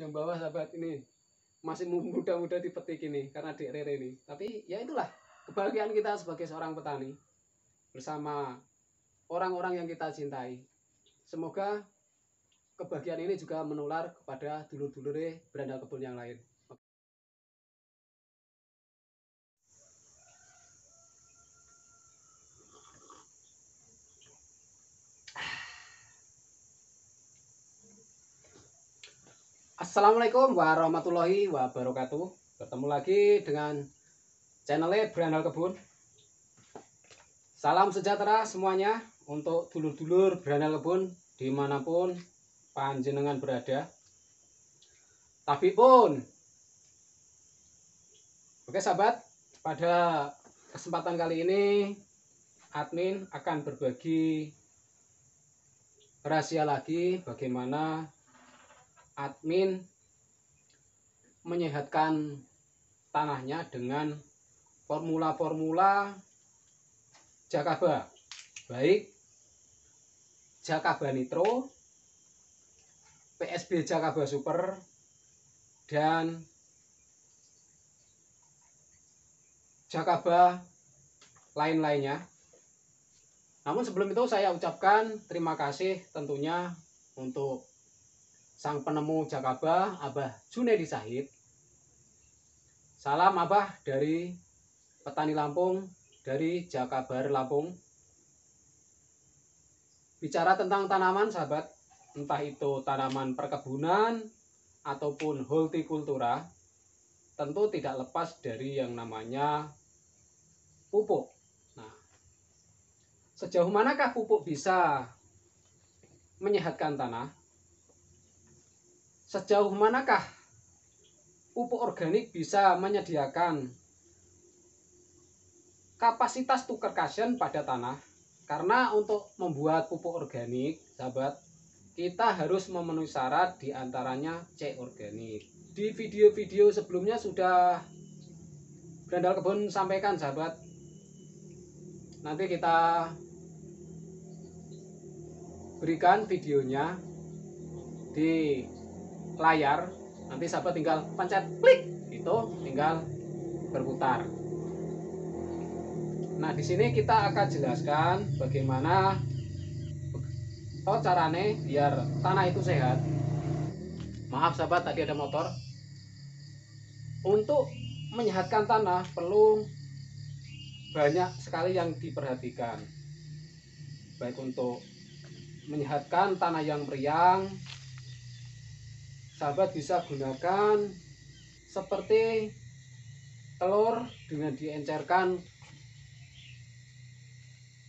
Yang bawah sahabat ini masih muda-muda dipetik ini karena Dek Rere ini. Tapi ya itulah kebahagiaan kita sebagai seorang petani bersama orang-orang yang kita cintai. Semoga kebahagiaan ini juga menular kepada dulur-dulure berandal kebun yang lain. Assalamualaikum warahmatullahi wabarakatuh. Bertemu lagi dengan channelnya Berandal Kebun. Salam sejahtera semuanya untuk dulur-dulur Berandal Kebun dimanapun panjenengan berada. Tapi pun, oke sahabat, pada kesempatan kali ini admin akan berbagi rahasia lagi bagaimana admin menyehatkan tanahnya dengan formula-formula Jakaba, baik Jakaba Nitro, PSB Jakaba Super, dan Jakaba lain-lainnya. Namun sebelum itu saya ucapkan terima kasih tentunya untuk sang penemu Jakaba, Abah Junedi Sahid. Salam Abah dari petani Lampung, dari Jakabar Lampung. Bicara tentang tanaman sahabat, entah itu tanaman perkebunan ataupun hortikultura, tentu tidak lepas dari yang namanya pupuk. Nah, sejauh manakah pupuk bisa menyehatkan tanah? Sejauh manakah pupuk organik bisa menyediakan kapasitas tukar kasian pada tanah? Karena untuk membuat pupuk organik, sahabat, kita harus memenuhi syarat diantaranya C organik. Di video-video sebelumnya sudah Berandal Kebun sampaikan, sahabat. Nanti kita berikan videonya di layar, nanti sahabat tinggal pencet klik, itu tinggal berputar. Nah, di sini kita akan jelaskan bagaimana carane biar tanah itu sehat. Maaf sahabat, tadi ada motor. Untuk menyehatkan tanah perlu banyak sekali yang diperhatikan, baik untuk menyehatkan tanah yang meriang, sahabat bisa gunakan seperti telur dengan diencerkan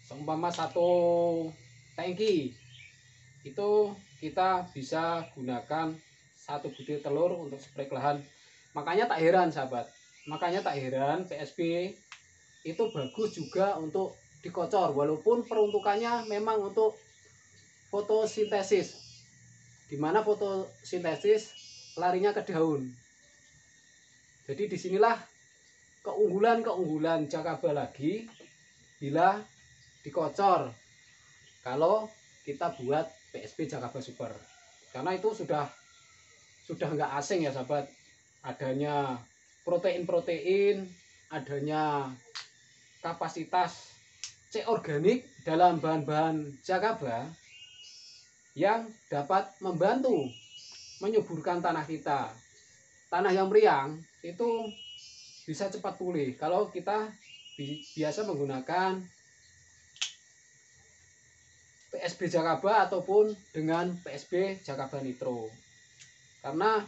seumpama satu tangki, itu kita bisa gunakan satu butir telur untuk spray lahan. Makanya tak heran sahabat, makanya tak heran PSB itu bagus juga untuk dikocor, walaupun peruntukannya memang untuk fotosintesis, dimana fotosintesis larinya ke daun. Jadi disinilah keunggulan Jakaba lagi bila dikocor kalau kita buat PSB Jakaba Super, karena itu sudah nggak asing ya sahabat, adanya protein, adanya kapasitas C organik dalam bahan-bahan Jakaba yang dapat membantu menyuburkan tanah kita. Tanah yang meriang itu bisa cepat pulih kalau kita biasa menggunakan PSB Jakaba ataupun dengan PSB Jakaba Nitro. Karena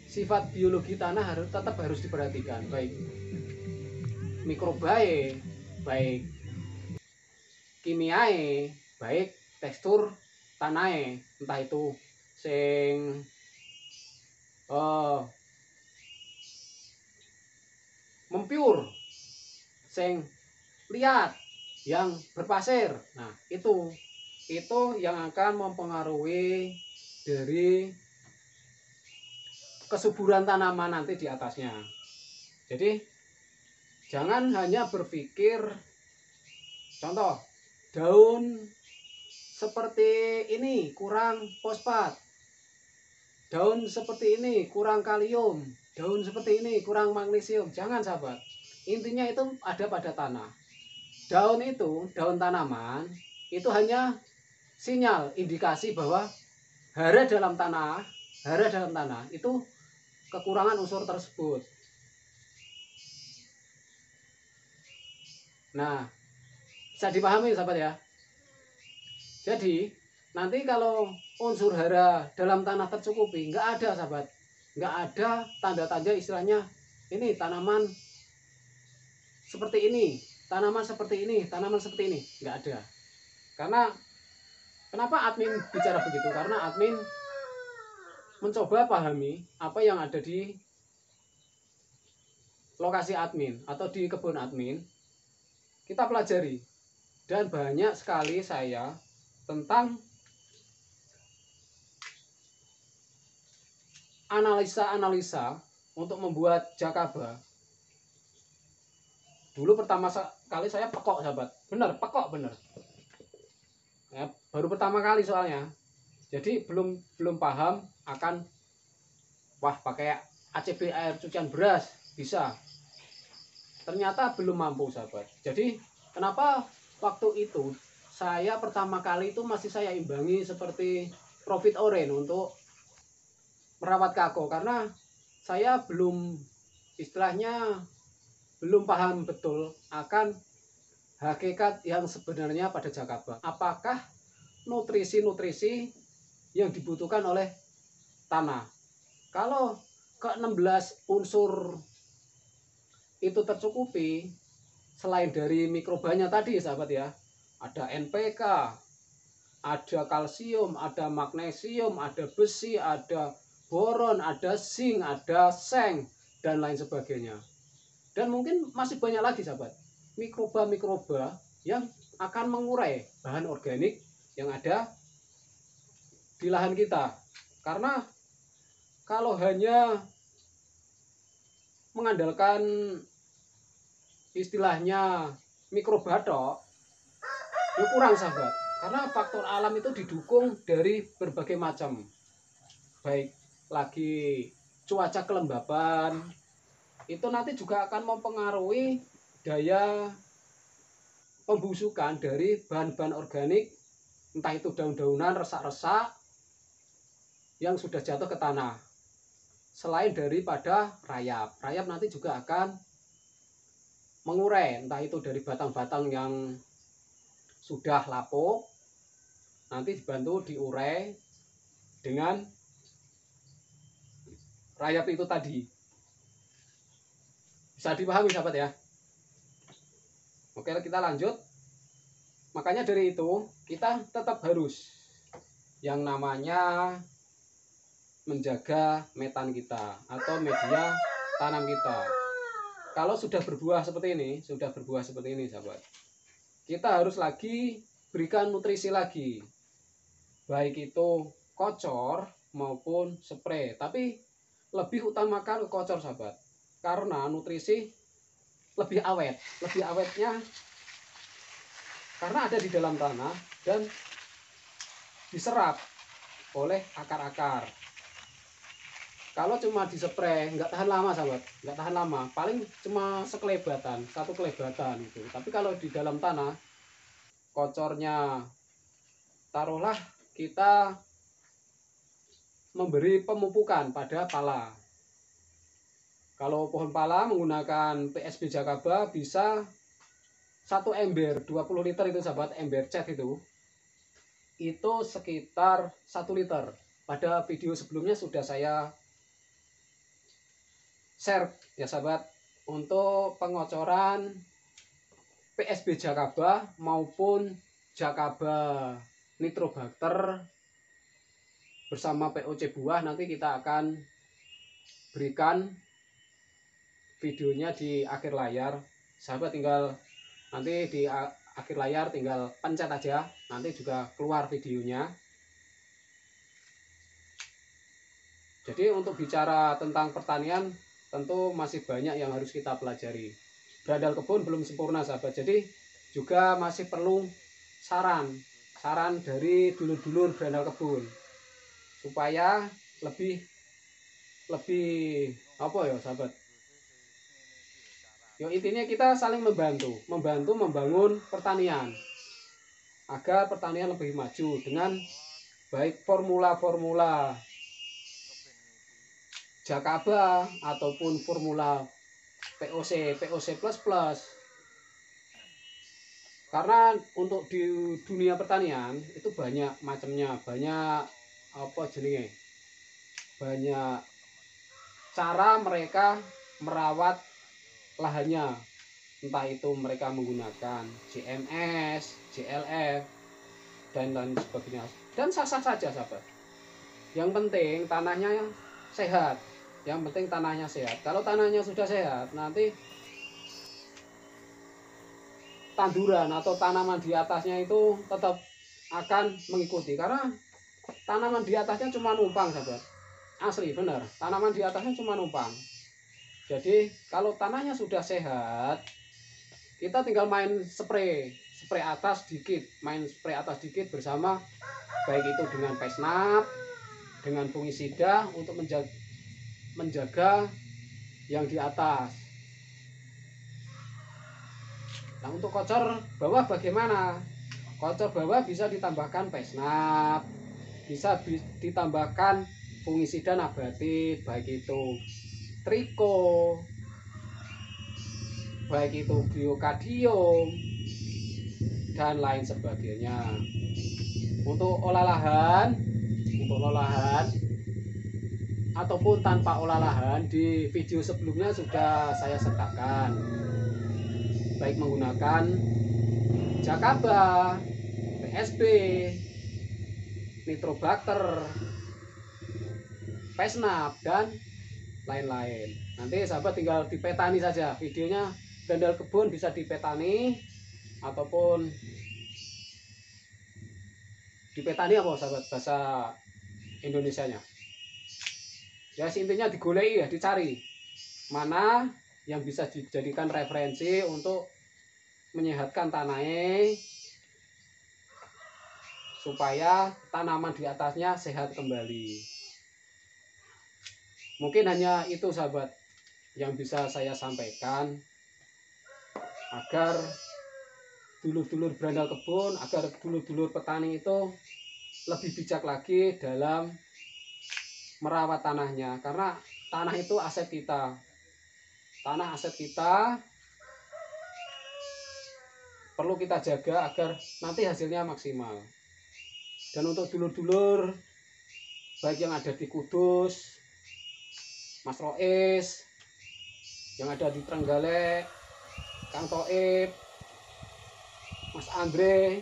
sifat biologi tanah tetap harus diperhatikan, baik mikrobae, baik kimiae, baik tekstur tanahe, entah itu sing mempiur, sing liat, yang berpasir. Nah, itu yang akan mempengaruhi dari kesuburan tanaman nanti di atasnya. Jadi jangan hanya berpikir, contoh daun seperti ini kurang fosfat, daun seperti ini kurang kalium, daun seperti ini kurang magnesium. Jangan sahabat. Intinya itu ada pada tanah. Daun itu, daun tanaman itu hanya sinyal indikasi bahwa hara dalam tanah itu kekurangan unsur tersebut. Nah, bisa dipahami sahabat ya. Jadi nanti kalau unsur hara dalam tanah tercukupi, nggak ada sahabat, nggak ada tanda-tanda istilahnya ini tanaman seperti ini, tanaman seperti ini, tanaman seperti ini, nggak ada. Karena kenapa admin bicara begitu? Karena admin mencoba pahami apa yang ada di lokasi admin atau di kebun admin. Kita pelajari, dan banyak sekali saya tentang analisa-analisa untuk membuat jakaba. Dulu pertama kali saya pekok sahabat, bener pekok bener ya, baru pertama kali soalnya, jadi belum paham akan wah pakai ACB air cucian beras bisa, ternyata belum mampu sahabat. Jadi kenapa waktu itu saya pertama kali itu masih saya imbangi seperti Profit Orange untuk merawat kako, karena saya belum istilahnya belum paham betul akan hakikat yang sebenarnya pada jakaba. Apakah nutrisi-nutrisi yang dibutuhkan oleh tanah. Kalau ke-16 unsur itu tercukupi, selain dari mikrobanya tadi sahabat ya, ada NPK, ada kalsium, ada magnesium, ada besi, ada boron, ada zinc, ada seng, dan lain sebagainya. Dan mungkin masih banyak lagi sahabat, mikroba-mikroba yang akan mengurai bahan organik yang ada di lahan kita. Karena kalau hanya mengandalkan istilahnya mikroba tok, ya kurang sahabat. Karena faktor alam itu didukung dari berbagai macam, baik lagi cuaca kelembapan, itu nanti juga akan mempengaruhi daya pembusukan dari bahan-bahan organik, entah itu daun-daunan, resak-resak yang sudah jatuh ke tanah. Selain daripada rayap nanti juga akan mengurai, entah itu dari batang-batang yang sudah lapuk, nanti dibantu diurai dengan rayap itu tadi. Bisa dipahami sahabat ya. Oke, kita lanjut. Makanya dari itu kita tetap harus yang namanya menjaga metan kita atau media tanam kita. Kalau sudah berbuah seperti ini sahabat, kita harus lagi berikan nutrisi lagi, baik itu kocor maupun spray. Tapi lebih utamakan kocor sahabat, karena nutrisi lebih awet. Lebih awetnya karena ada di dalam tanah dan diserap oleh akar-akar. Kalau cuma dispray nggak tahan lama sahabat, nggak tahan lama, paling cuma sekelebatan, satu kelebatan gitu. Tapi kalau di dalam tanah, kocornya taruhlah kita memberi pemupukan pada pala. Kalau pohon pala menggunakan PSB Jakaba bisa 1 ember 20 liter itu sahabat, ember cat itu sekitar 1 liter. Pada video sebelumnya sudah saya share ya sahabat, untuk pengocoran PSB Jakaba maupun Jakaba Nitrobacter bersama POC buah. Nanti kita akan berikan videonya di akhir layar sahabat, tinggal nanti di akhir layar tinggal pencet aja, nanti juga keluar videonya. Jadi untuk bicara tentang pertanian tentu masih banyak yang harus kita pelajari. Berandal kebun belum sempurna sahabat, jadi juga masih perlu saran dari dulur-dulur berandal kebun supaya lebih lebih apa ya sahabat. Yo intinya kita saling membantu membangun pertanian agar pertanian lebih maju dengan baik formula-formula Jakaba ataupun formula POC plus plus. Karena untuk di dunia pertanian itu banyak macamnya, banyak apa jenenge, banyak cara mereka merawat lahannya, entah itu mereka menggunakan JMS, JLF, dan lain sebagainya. Dan sah-sah saja sahabat. Yang penting tanahnya sehat. Yang penting tanahnya sehat. Kalau tanahnya sudah sehat, nanti tanduran atau tanaman di atasnya itu tetap akan mengikuti. Karena tanaman di atasnya cuma numpang sahabat. Asli benar, tanaman di atasnya cuma numpang. Jadi kalau tanahnya sudah sehat, kita tinggal main spray atas dikit, bersama baik itu dengan pesnap, dengan fungisida untuk menjaga yang di atas. Nah untuk kocor bawah bagaimana? Kocor bawah bisa ditambahkan pesnap, bisa ditambahkan fungisida nabati, baik itu triko, baik itu biokadium, dan lain sebagainya. Untuk olah lahan ataupun tanpa olah lahan di video sebelumnya sudah saya sertakan, baik menggunakan Jakaba, PSB, Nitrobacter, Pesnap, dan lain-lain. Nanti sahabat tinggal dipetani saja videonya. Gandal kebun bisa dipetani ataupun dipetani apa sahabat bahasa Indonesianya. Ya intinya digolei ya, dicari mana yang bisa dijadikan referensi untuk menyehatkan tanahnya supaya tanaman di atasnya sehat kembali. Mungkin hanya itu sahabat yang bisa saya sampaikan agar dulur-dulur berandal kebun, agar dulur-dulur petani itu lebih bijak lagi dalam merawat tanahnya. Karena tanah itu aset kita. Tanah aset kita, perlu kita jaga agar nanti hasilnya maksimal. Dan untuk dulur-dulur baik yang ada di Kudus, Mas Rois, yang ada di Trenggalek, Kang Toib, Mas Andre,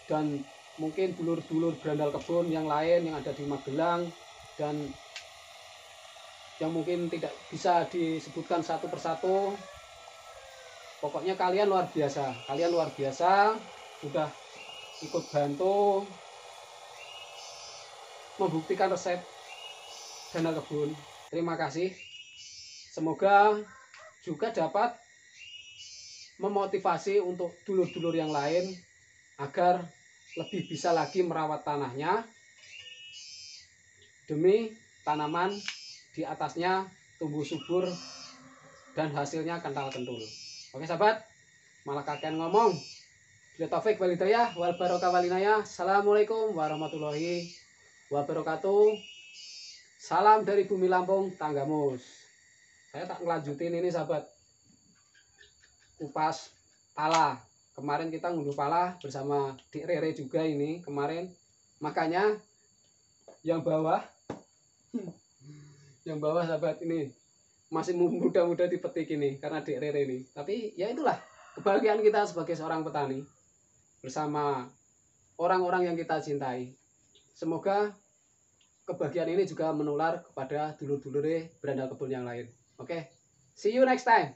dan mungkin dulur-dulur berandal kebun yang lain yang ada di Magelang dan yang mungkin tidak bisa disebutkan satu persatu. Pokoknya kalian luar biasa, sudah ikut bantu membuktikan resep Gandal Kebun. Terima kasih. Semoga juga dapat memotivasi untuk dulur-dulur yang lain agar lebih bisa lagi merawat tanahnya demi tanaman di atasnya tumbuh subur dan hasilnya kental kentul. Oke sahabat, malah kakek ngomong. Bila taufik wal hidayah wal barokah wal inayah. Assalamualaikum warahmatullahi wabarakatuh. Salam dari bumi Lampung, Tanggamus. Saya tak ngelanjutin ini sahabat, kupas pala. Kemarin kita ngunduh pala bersama Dik Rere juga ini kemarin. Makanya yang bawah sahabat ini masih muda-muda dipetik ini karena Dik Rere ini. Tapi ya itulah kebahagiaan kita sebagai seorang petani bersama orang-orang yang kita cintai. Semoga kebahagiaan ini juga menular kepada dulur-dulur berandal kebun yang lain. Oke, see you next time.